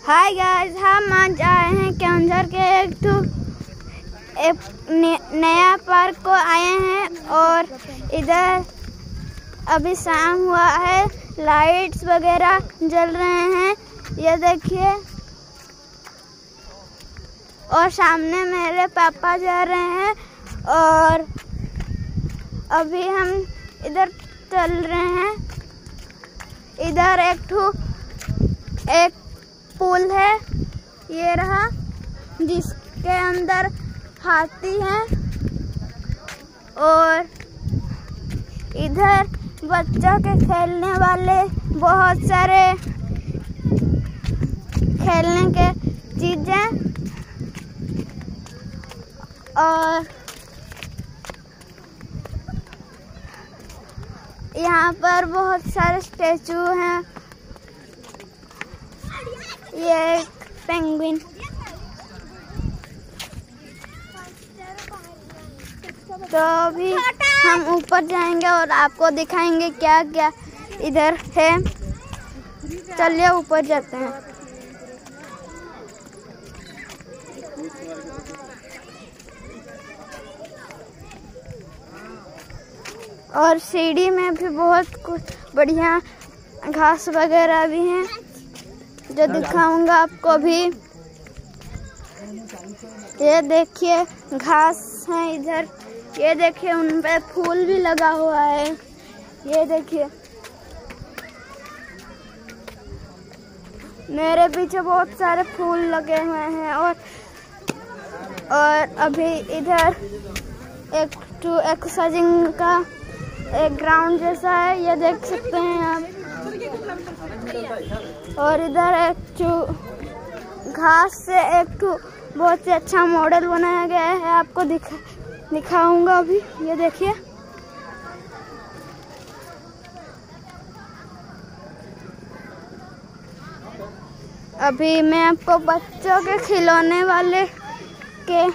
Hi guys, हम आज आए हैं केंझर के एक नया पार्क को आए हैं और इधर अभी शाम हुआ है, लाइट्स वगैरह जल रहे हैं, ये देखिए। और सामने मेरे पापा जा रहे हैं और अभी हम इधर चल रहे हैं। इधर एक पुल है, ये रहा, जिसके अंदर हाथी है। और इधर बच्चों के खेलने वाले बहुत सारे खेलने के चीजें, और यहाँ पर बहुत सारे स्टैचू हैं। ये एक पेंगुइन। तो अभी हम ऊपर जाएंगे और आपको दिखाएंगे क्या क्या इधर है। चलिए ऊपर जाते हैं। और सीढ़ी में भी बहुत कुछ बढ़िया घास वगैरह भी हैं, जो दिखाऊंगा आपको भी। ये देखिए घास है इधर, ये देखिए उन पे फूल भी लगा हुआ है, ये देखिए। मेरे पीछे बहुत सारे फूल लगे हुए हैं। और अभी इधर एक एक्सरसाइजिंग का एक ग्राउंड जैसा है, ये देख सकते हैं आप। और इधर घास से एक बहुत ही अच्छा मॉडल बनाया गया है, आपको दिखाऊंगा अभी। ये देखिए, अभी मैं आपको बच्चों के खिलौने वाले के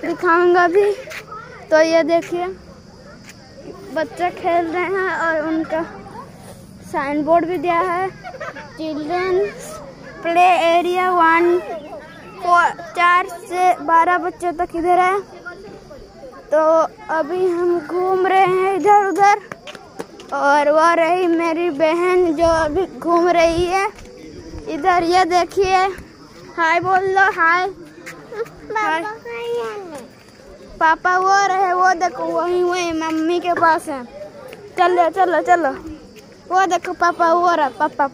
दिखाऊंगा भी। तो ये देखिए, बच्चे खेल रहे हैं और उनका साइन बोर्ड भी दिया है, चिल्ड्रंस प्ले एरिया 4 से 12 बच्चे तक इधर है। तो अभी हम घूम रहे हैं इधर उधर, और वह रही मेरी बहन जो अभी घूम रही है इधर। ये देखिए, हाय बोल लो, हाय। पापा वो रहे, वो देखो, वही मम्मी के पास है। चलो चलो चलो, वो देखो पापा, वो रहा पापा। वो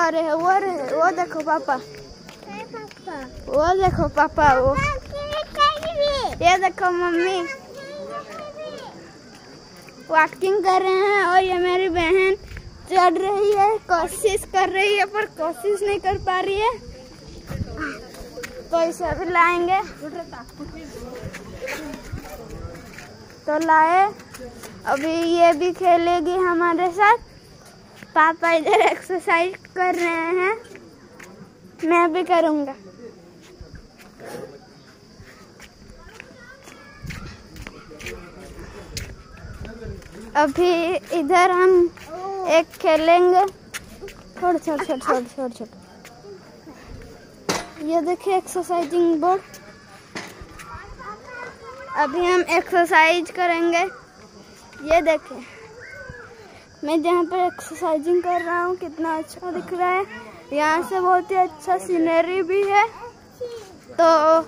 रहे, वो देखो पापा, वो देखो पापा, वो ये देखो मम्मी वॉकिंग कर रहे हैं। और ये मेरी बहन चढ़ रही है, कोशिश कर रही है पर कोशिश नहीं कर पा रही है, तो इसे अभी लाएंगे। तो लाए, अभी ये भी खेलेगी हमारे साथ। पापा इधर एक्सरसाइज कर रहे हैं, मैं भी करूँगा। अभी इधर हम एक खेलेंगे। छोड़। ये देखिए एक्सरसाइजिंग बोर्ड। अभी हम एक्सरसाइज करेंगे। ये देखिए, मैं जहाँ पर एक्सरसाइजिंग कर रहा हूँ, कितना अच्छा दिख रहा है। यहाँ से बहुत ही अच्छा सीनरी भी है। तो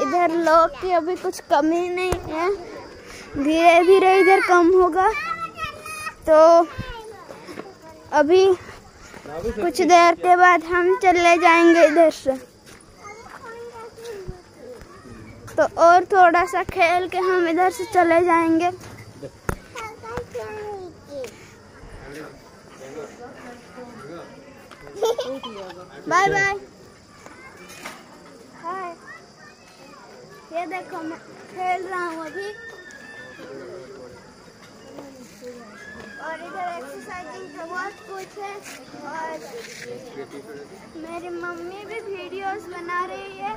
इधर लोग की अभी कुछ कमी नहीं है, धीरे धीरे इधर कम होगा। तो अभी कुछ देर के बाद हम चले जाएंगे इधर से। तो और थोड़ा सा खेल के हम इधर से चले जाएंगे। Bye bye. हाय, ये देखो मैं खेल रहा हूँ अभी। और इधर एक्सरसाइजिंग का बहुत कुछ है। और मेरी मम्मी भी वीडियोस बना रही है।